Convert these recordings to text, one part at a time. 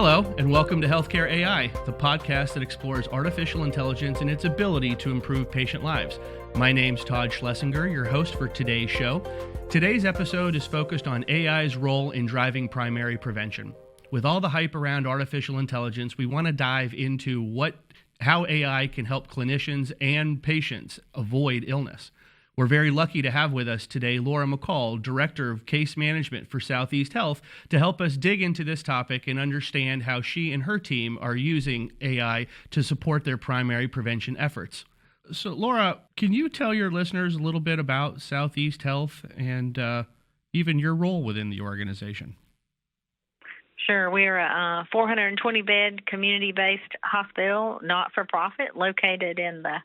Hello, and welcome to Healthcare AI, the podcast that explores artificial intelligence and its ability to improve patient lives. My name's Todd Schlesinger, your host for today's show. Today's episode is focused on AI's role in driving primary prevention. With all the hype around artificial intelligence, we want to dive into how AI can help clinicians and patients avoid illness. We're very lucky to have with us today Lara McCall, Director of Case Management for Southeast Health, to help us dig into this topic and understand how she and her team are using AI to support their primary prevention efforts. So, Lara, can you tell your listeners a little bit about Southeast Health and even your role within the organization? Sure. We're a 420-bed community-based hospital, not-for-profit, located in the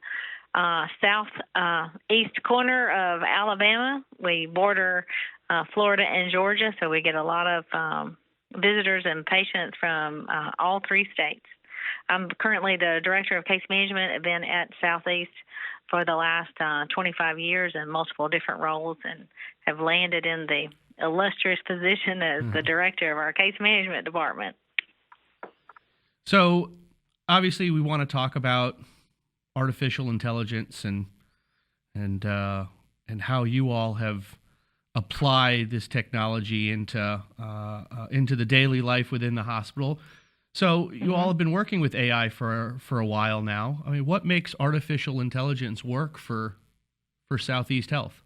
southeast corner of Alabama. We border Florida and Georgia, so we get a lot of visitors and patients from all three states. I'm currently the Director of Case Management. I've been at Southeast for the last 25 years in multiple different roles and have landed in the illustrious position as the Director of our Case Management Department. So, obviously, we want to talk about artificial intelligence and how you all have applied this technology into the daily life within the hospital. So you all have been working with AI for a while now. I mean, what makes artificial intelligence work for Southeast Health?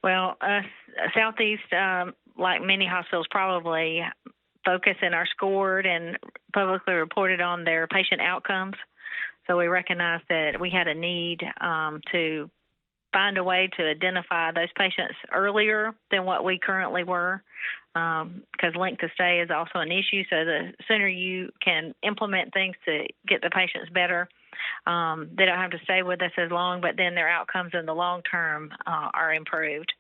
Well, Southeast, like many hospitals, probably focus and are scored and publicly reported on their patient outcomes. So we recognized that we had a need to find a way to identify those patients earlier than what we currently were, because length of stay is also an issue. So the sooner you can implement things to get the patients better, they don't have to stay with us as long, but then their outcomes in the long term are improved.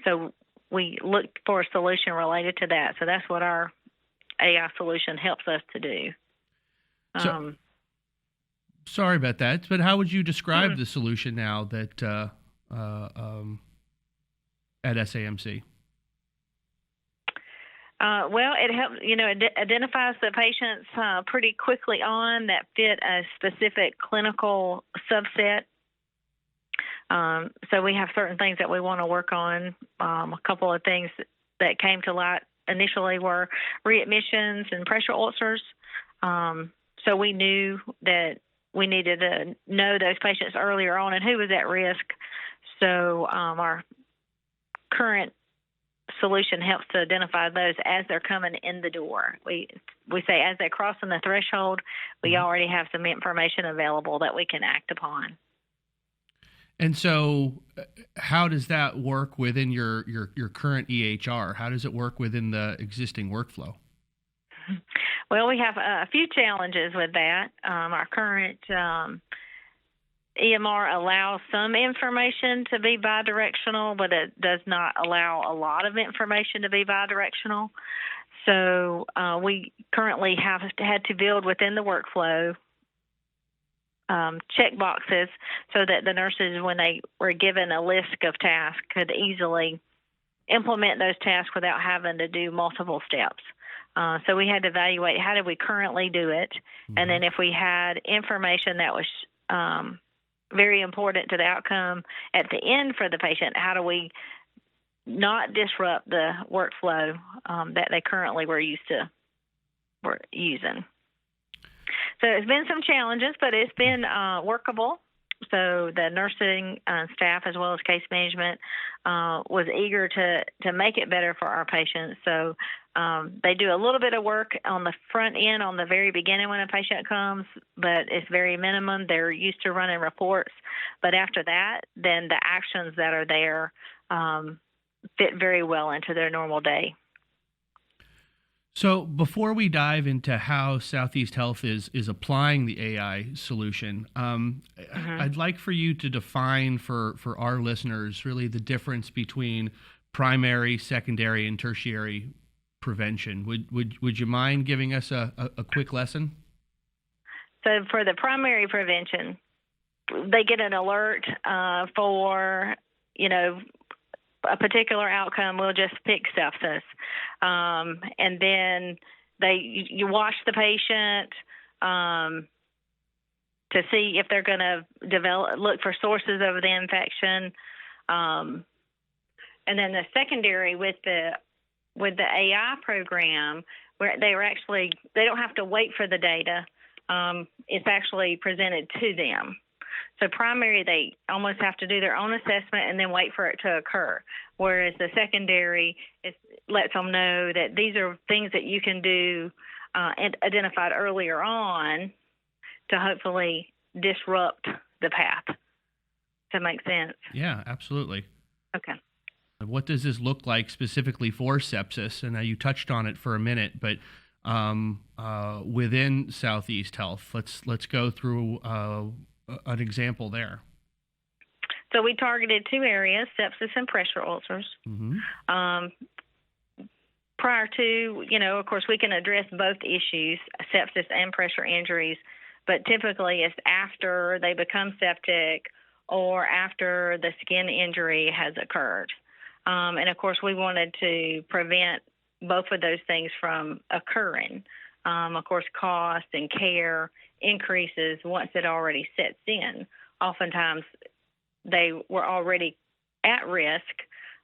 So we looked for a solution related to that. So that's what our AI solution helps us to do. Sorry about that, but how would you describe the solution now that at SAMC? Well, it helps. It identifies the patients pretty quickly on that fit a specific clinical subset. So we have certain things that we want to work on. A couple of things that came to light initially were readmissions and pressure ulcers. So we knew that we needed to know those patients earlier on and who was at risk. So our current solution helps to identify those as they're coming in the door. We say as they're crossing the threshold, we already have some information available that we can act upon. And so how does that work within your current EHR? How does it work within the existing workflow? Well, we have a few challenges with that. Our current EMR allows some information to be bidirectional, but it does not allow a lot of information to be bidirectional. So we currently have had to build within the workflow check boxes so that the nurses, when they were given a list of tasks, could easily implement those tasks without having to do multiple steps. So we had to evaluate how do we currently do it, and then if we had information that was very important to the outcome at the end for the patient, how do we not disrupt the workflow that they currently were using. So it's been some challenges, but it's been workable. So the nursing staff, as well as case management, was eager to make it better for our patients. So they do a little bit of work on the front end, on the very beginning when a patient comes, but it's very minimum. They're used to running reports. But after that, then the actions that are there fit very well into their normal day. So before we dive into how Southeast Health is applying the AI solution, I'd like for you to define for our listeners really the difference between primary, secondary, and tertiary prevention. Would you mind giving us a quick lesson? So for the primary prevention, they get an alert for, a particular outcome. We'll just pick sepsis. And then you watch the patient to see if they're going to look for sources of the infection. And then the secondary with the AI program, where they don't have to wait for the data. It's actually presented to them. So primary, they almost have to do their own assessment and then wait for it to occur. Whereas the secondary, lets them know that these are things that you can do and identified earlier on to hopefully disrupt the path. Does that make sense? Yeah, absolutely. Okay. What does this look like specifically for sepsis? And you touched on it for a minute, but within Southeast Health, let's go through an example there. So we targeted 2 areas, sepsis and pressure ulcers. Mm-hmm. Prior to, of course, we can address both issues, sepsis and pressure injuries, but typically it's after they become septic or after the skin injury has occurred. And, of course, we wanted to prevent both of those things from occurring. Of course, cost and care increases once it already sets in. Oftentimes, they were already at risk,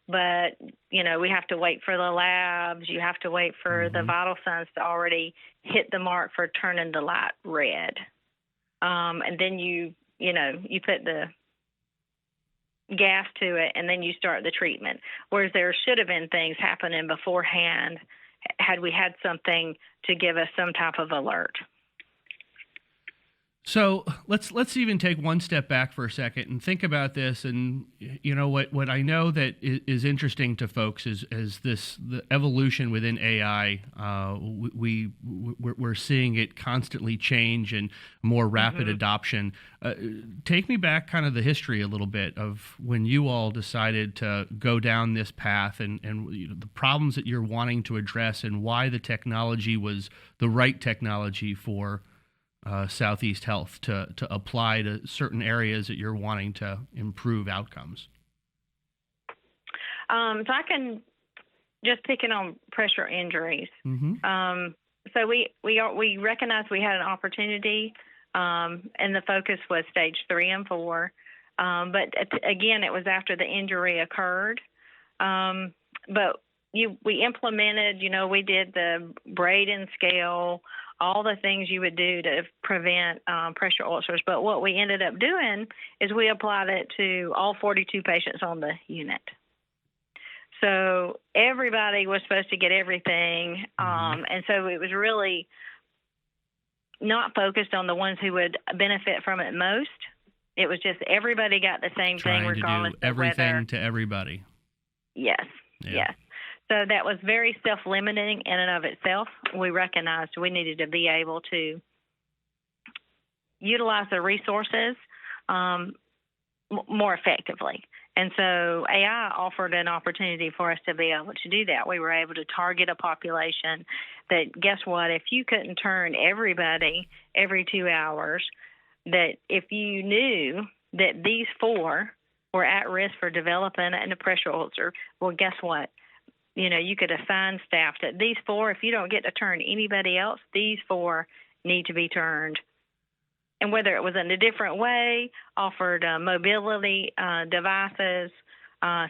but, we have to wait for the labs. You have to wait for the vital signs to already hit the mark for turning the light red. And then you put the gas to it, and then you start the treatment. Whereas there should have been things happening beforehand had we had something to give us some type of alert. So let's even take one step back for a second and think about this. And what I know that is interesting to folks is the evolution within AI. We're seeing it constantly change and more rapid adoption. Take me back kind of the history a little bit of when you all decided to go down this path and the problems that you're wanting to address and why the technology was the right technology for Southeast Health to apply to certain areas that you're wanting to improve outcomes. So I can just picking on pressure injuries. So we recognized we had an opportunity, and the focus was stage 3 and 4. But again, it was after the injury occurred. But we implemented, we did the braid and scale, all the things you would do to prevent pressure ulcers. But what we ended up doing is we applied it to all 42 patients on the unit. So everybody was supposed to get everything. And so it was really not focused on the ones who would benefit from it most. It was just everybody got the same thing regardless to do everything of whether. To everybody. Yes, yes. So that was very self-limiting in and of itself. We recognized we needed to be able to utilize the resources more effectively. And so AI offered an opportunity for us to be able to do that. We were able to target a population that, guess what, if you couldn't turn everybody every 2 hours, that if you knew that these 4 were at risk for developing a pressure ulcer, well, guess what? You could assign staff that these 4, if you don't get to turn anybody else, these 4 need to be turned. And whether it was in a different way, offered mobility devices,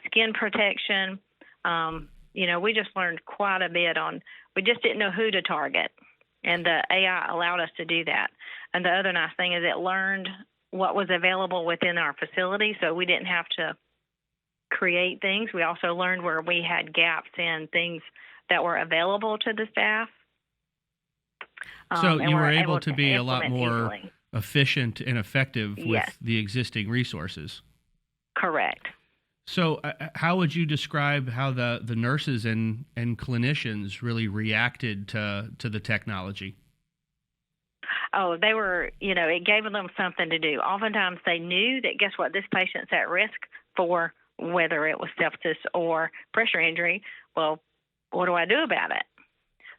skin protection, we just learned quite a bit we just didn't know who to target. And the AI allowed us to do that. And the other nice thing is it learned what was available within our facility, so we didn't have to create things. We also learned where we had gaps in things that were available to the staff. So you were able to be a lot more efficient and effective with the existing resources. Correct. So how would you describe how the nurses and clinicians really reacted to the technology? Oh, they were, it gave them something to do. Oftentimes they knew that, guess what, this patient's at risk for whether it was sepsis or pressure injury. Well, what do I do about it?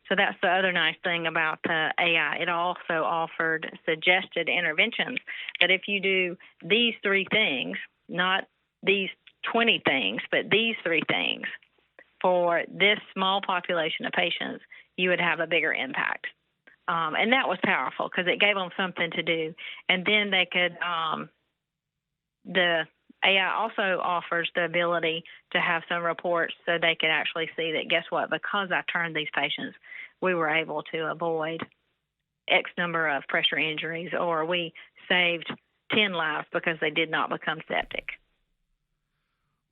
So that's the other nice thing about the AI. It also offered suggested interventions that if you do these 3 things, not these 20 things, but these 3 things, for this small population of patients, you would have a bigger impact. And that was powerful because it gave them something to do. And then they could, the AI also offers the ability to have some reports so they could actually see that, guess what, because I turned these patients, we were able to avoid X number of pressure injuries, or we saved 10 lives because they did not become septic.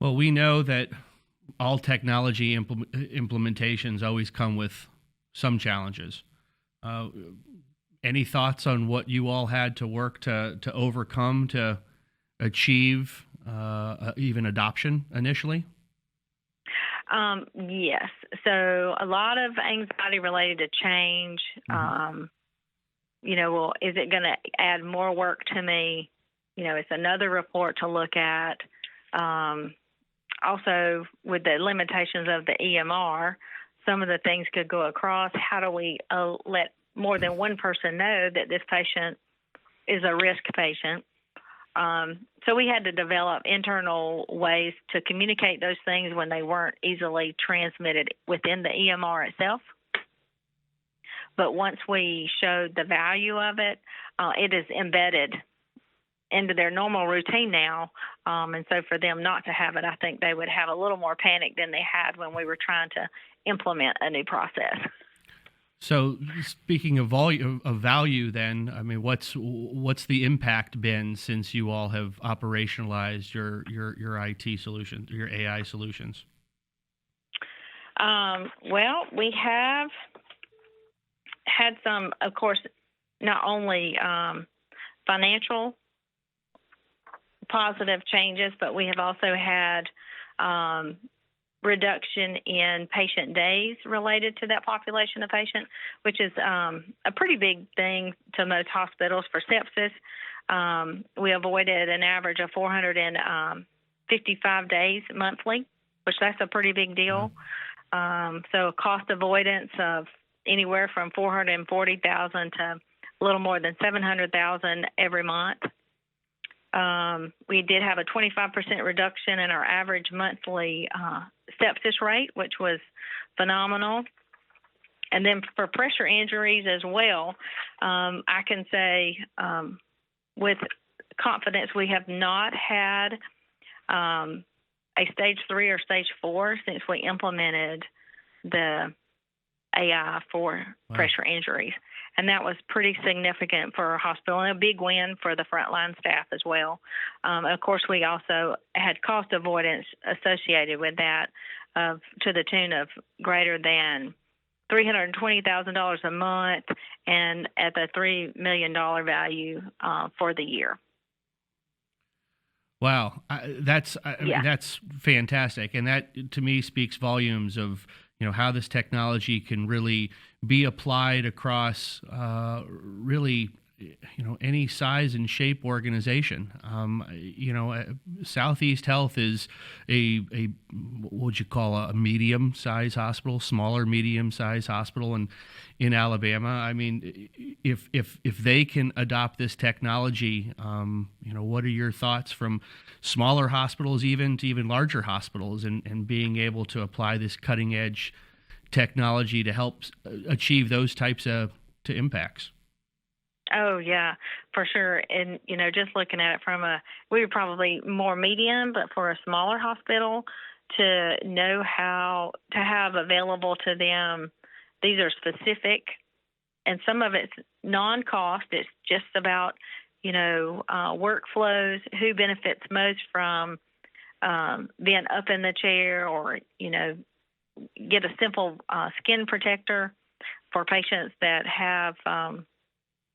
Well, we know that all technology implementations always come with some challenges. Any thoughts on what you all had to work to overcome to achieve even adoption initially? Yes. So a lot of anxiety related to change. Well, is it going to add more work to me? It's another report to look at. Also, with the limitations of the EMR, some of the things could go across. How do we let more than one person know that this patient is a risk patient? So we had to develop internal ways to communicate those things when they weren't easily transmitted within the EMR itself. But once we showed the value of it, it is embedded into their normal routine now. And so for them not to have it, I think they would have a little more panic than they had when we were trying to implement a new process. So speaking of value, then, I mean, what's the impact been since you all have operationalized your IT solutions, your AI solutions? Well, we have had some, of course, not only financial positive changes, but we have also had reduction in patient days related to that population of patient, which is a pretty big thing to most hospitals for sepsis. We avoided an average of 455 days monthly, which that's a pretty big deal. So a cost avoidance of anywhere from $440,000 to a little more than $700,000 every month. We did have a 25% reduction in our average monthly sepsis rate, which was phenomenal. And then for pressure injuries as well, I can say with confidence we have not had a stage 3 or stage 4 since we implemented the AI for pressure injuries. And that was pretty significant for our hospital and a big win for the frontline staff as well. Of course, we also had cost avoidance associated with that to the tune of greater than $320,000 a month and at the $3 million value for the year. Wow, that's fantastic, and that to me speaks volumes of how this technology can really be applied across really any size and shape organization. Southeast Health is a what would you call a medium-sized hospital, smaller medium-sized hospital in Alabama. I mean, if they can adopt this technology, what are your thoughts from smaller hospitals even to even larger hospitals and being able to apply this cutting-edge technology to help achieve those types of impacts? Oh, yeah, for sure. And, just looking at it we were probably more medium, but for a smaller hospital to know how to have available to them, these are specific, and some of it's non-cost. It's just about, workflows, who benefits most from being up in the chair or, get a simple skin protector for patients that have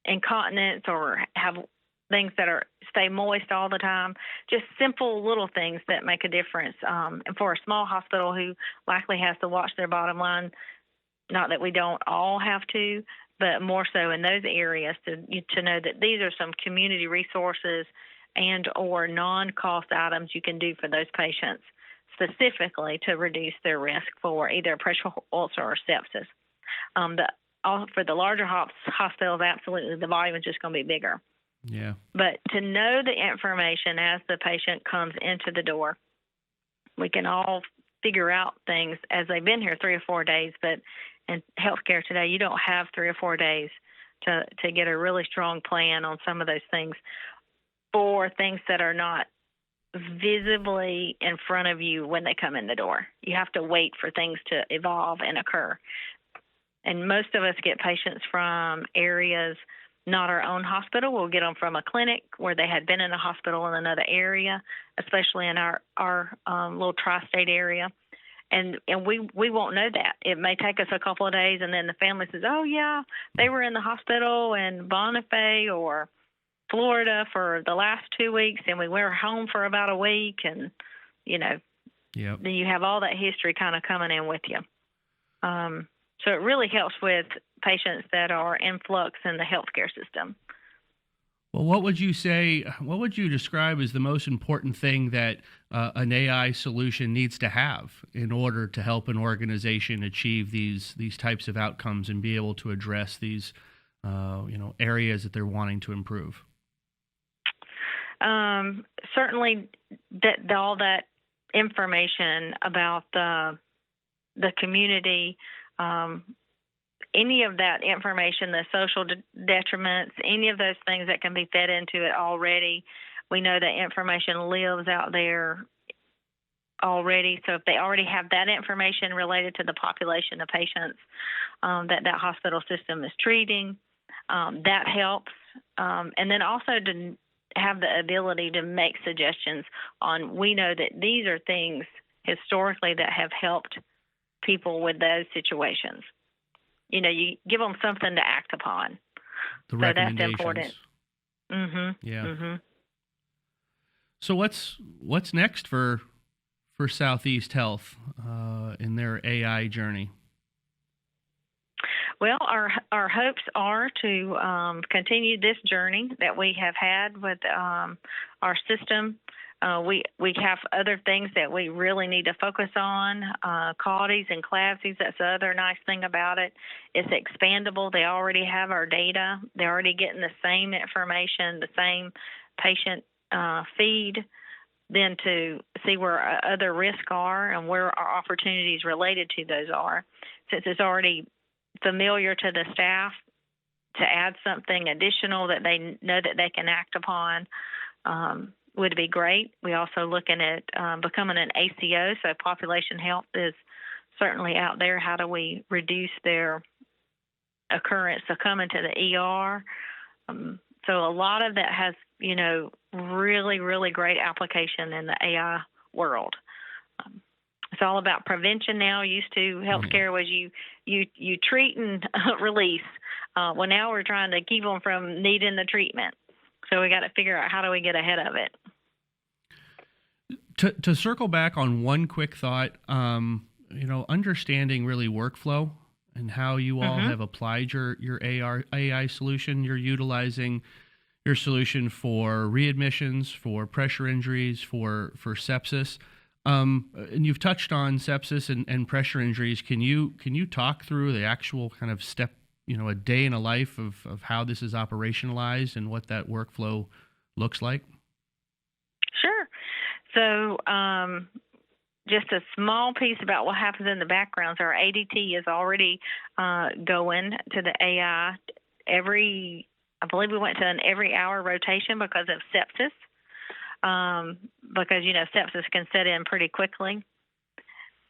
incontinence or have things that stay moist all the time. Just simple little things that make a difference. And for a small hospital who likely has to watch their bottom line, not that we don't all have to, but more so in those areas to know that these are some community resources and or non-cost items you can do for those patients specifically to reduce their risk for either pressure ulcer or sepsis. For the larger hospitals, absolutely, the volume is just going to be bigger. Yeah. But to know the information as the patient comes into the door, we can all figure out things as they've been here 3 or 4 days. But in healthcare today, you don't have 3 or 4 days to get a really strong plan on some of those things for things that are not visibly in front of you when they come in the door. You have to wait for things to evolve and occur. And most of us get patients from areas, not our own hospital. We'll get them from a clinic where they had been in a hospital in another area, especially in our little tri-state area. And we won't know that. It may take us a couple of days, and then the family says, oh, yeah, they were in the hospital in Bonifay or Florida for the last 2 weeks, and we were home for about a week, and, yep. Then you have all that history kind of coming in with you. So it really helps with patients that are in flux in the healthcare system. Well, what would you describe as the most important thing that an AI solution needs to have in order to help an organization achieve these types of outcomes and be able to address these areas that they're wanting to improve? Certainly, all that information about the community, any of that information, the social detriments, any of those things that can be fed into it already. We know that information lives out there already. So if they already have that information related to the population of patients that hospital system is treating, that helps. And then also to have the ability to make suggestions on, we know that these are things historically that have helped people with those situations. You give them something to act upon. The so recommendations. That's important. Mm-hmm. Yeah. Mm-hmm. So what's next for Southeast Health in their AI journey? Well, our hopes are to continue this journey that we have had with our system. We have other things that we really need to focus on, qualities and classes. That's the other nice thing about it. It's expandable. They already have our data. They're already getting the same information, the same patient feed, then to see where other risks are and where our opportunities related to those are. Since it's already familiar to the staff, to add something additional that they know that they can act upon would be great. We also looking at becoming an ACO, so population health is certainly out there. How do we reduce their occurrence of coming to the ER? So a lot of that has, really, really great application in the AI world. It's all about prevention now. Used to healthcare was you treat and release. Well, now we're trying to keep them from needing the treatment. So we got to figure out how do we get ahead of it. To circle back on one quick thought, understanding really workflow and how you all have applied your AI solution. You're utilizing your solution for readmissions, for pressure injuries, for sepsis. And you've touched on sepsis and pressure injuries. Can you talk through the actual kind of step, a day in a life of how this is operationalized and what that workflow looks like? Sure. So just a small piece about what happens in the background. So our ADT is already going to the AI I believe we went to an every hour rotation because of sepsis. Because, sepsis can set in pretty quickly.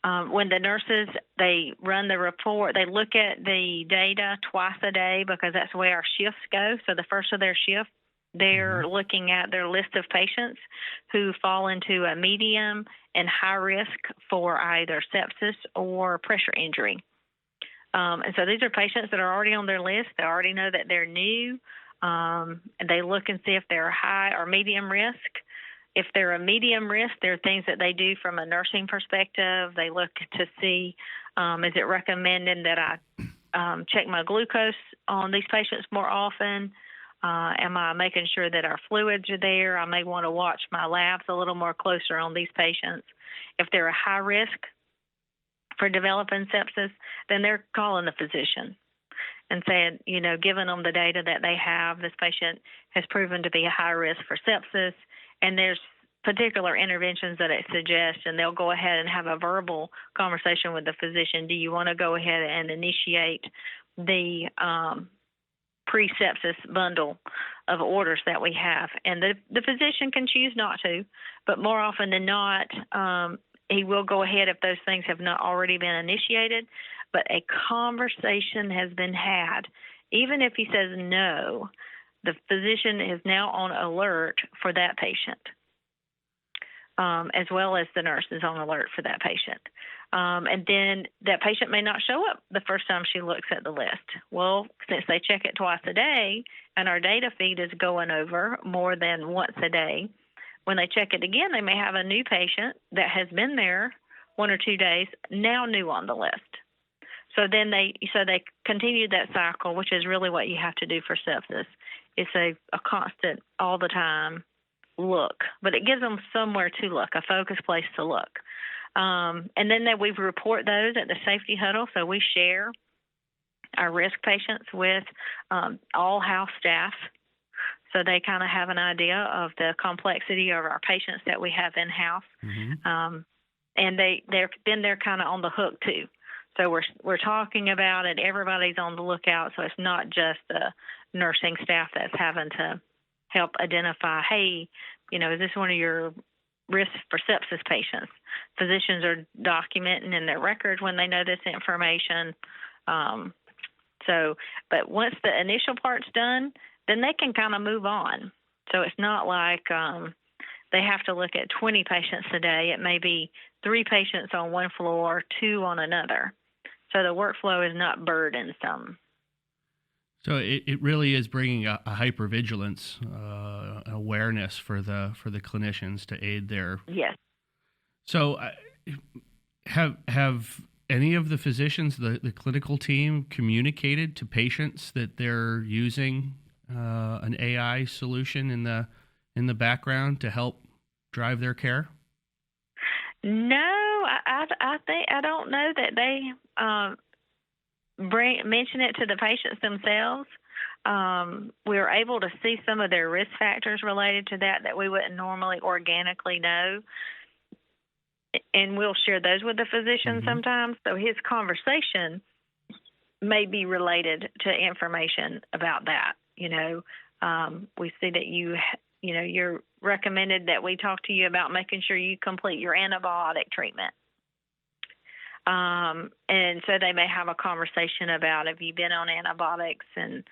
When the nurses, they run the report, they look at the data twice a day because that's the way our shifts go. So the first of their shift, they're looking at their list of patients who fall into a medium and high risk for either sepsis or pressure injury. And so these are patients that are already on their list. They already know that they're new. And they look and see if they're high or medium risk. If they're a medium risk, there are things that they do from a nursing perspective. They look to see, is it recommended that I check my glucose on these patients more often? Am I making sure that our fluids are there? I may want to watch my labs a little more closer on these patients. If they're a high risk for developing sepsis, then they're calling the physician and saying, giving them the data that they have, this patient has proven to be a high risk for sepsis. And there's particular interventions that it suggests, and they'll go ahead and have a verbal conversation with the physician. Do you want to go ahead and initiate the pre-sepsis bundle of orders that we have? And the physician can choose not to, but more often than not, he will go ahead if those things have not already been initiated, but a conversation has been had. Even if he says no, the physician is now on alert for that patient, as well as the nurse is on alert for that patient. And then that patient may not show up the first time she looks at the list. Well, since they check it twice a day and our data feed is going over more than once a day, when they check it again, they may have a new patient that has been there 1 or 2 days, now new on the list. So then they continue that cycle, which is really what you have to do for sepsis. It's a constant, all the time look, but it gives them somewhere to look, a focus place to look. And then we report those at the safety huddle. So we share our risk patients with all house staff, so they kind of have an idea of the complexity of our patients that we have in-house. Mm-hmm. And they're kind of on the hook too. So we're talking about it. Everybody's on the lookout. So it's not just the nursing staff that's having to help identify, hey, is this one of your risks for sepsis patients? Physicians are documenting in their records when they know this information. But once the initial part's done, then they can kind of move on. So it's not like they have to look at 20 patients a day. It may be 3 patients on one floor, 2 on another. So the workflow is not burdensome. So it really is bringing a hypervigilance awareness for the clinicians to aid their. Yes. So have any of the physicians, the clinical team, communicated to patients that they're using an AI solution in the background to help drive their care? No, I don't know that they mention it to the patients themselves. We're able to see some of their risk factors related to that we wouldn't normally organically know, and we'll share those with the physician sometimes. So his conversation may be related to information about that. We see that you're recommended that we talk to you about making sure you complete your antibiotic treatment. And so they may have a conversation about, have you been on antibiotics, and,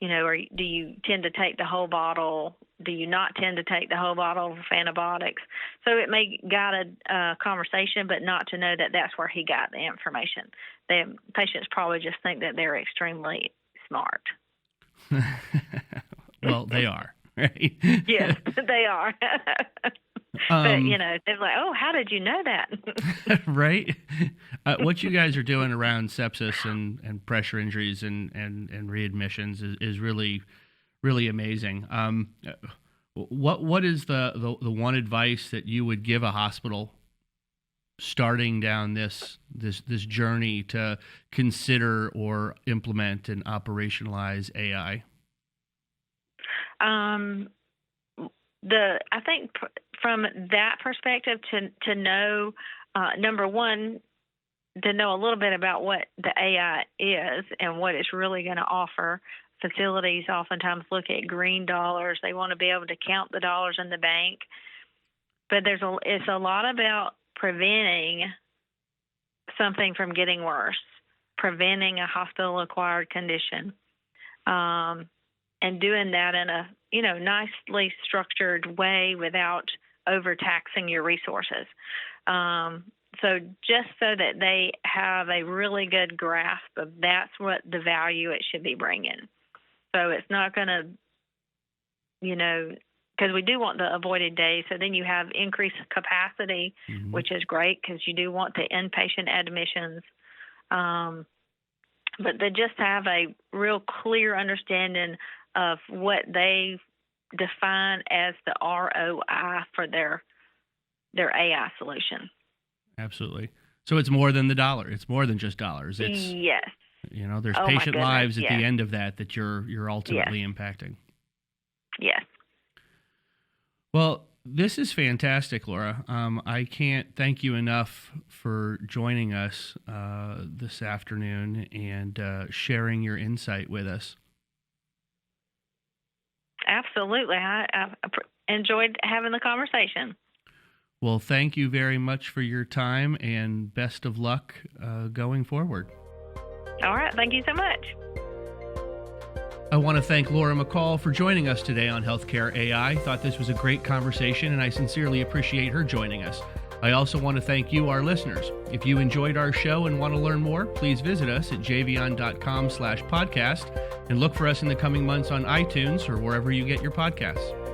or do you tend to take the whole bottle? Do you not tend to take the whole bottle of antibiotics? So it may guide a conversation, but not to know that that's where he got the information. The patients probably just think that they're extremely smart. Well, they are, right? Yes, they are. But, they're like, oh, how did you know that? Right. What you guys are doing around sepsis and pressure injuries and readmissions is really, really amazing. What is the one advice that you would give a hospital starting down this journey to consider or implement and operationalize AI? I think from that perspective, to know, number one, to know a little bit about what the AI is and what it's really going to offer. Facilities oftentimes look at green dollars. They want to be able to count the dollars in the bank. But it's a lot about preventing something from getting worse, preventing a hospital-acquired condition, and doing that in a nicely structured way without overtaxing your resources. So just so that they have a really good grasp of that's what the value it should be bringing. So it's not going to, because we do want the avoided days. So then you have increased capacity, which is great because you do want the inpatient admissions. But they just have a real clear understanding of what they define as the ROI for their AI solution. Absolutely. So it's more than the dollar. It's more than just dollars. It's, yes. There's patient lives at the end of that you're ultimately impacting. Yes. Well, This is fantastic, Laura. I can't thank you enough for joining us this afternoon and sharing your insight with us. Absolutely. I enjoyed having the conversation. Well, thank you very much for your time and best of luck going forward. All right. Thank you so much. I want to thank Lara McCall for joining us today on Healthcare AI. Thought this was a great conversation, and I sincerely appreciate her joining us. I also want to thank you, our listeners. If you enjoyed our show and want to learn more, please visit us at jvion.com/podcast and look for us in the coming months on iTunes or wherever you get your podcasts.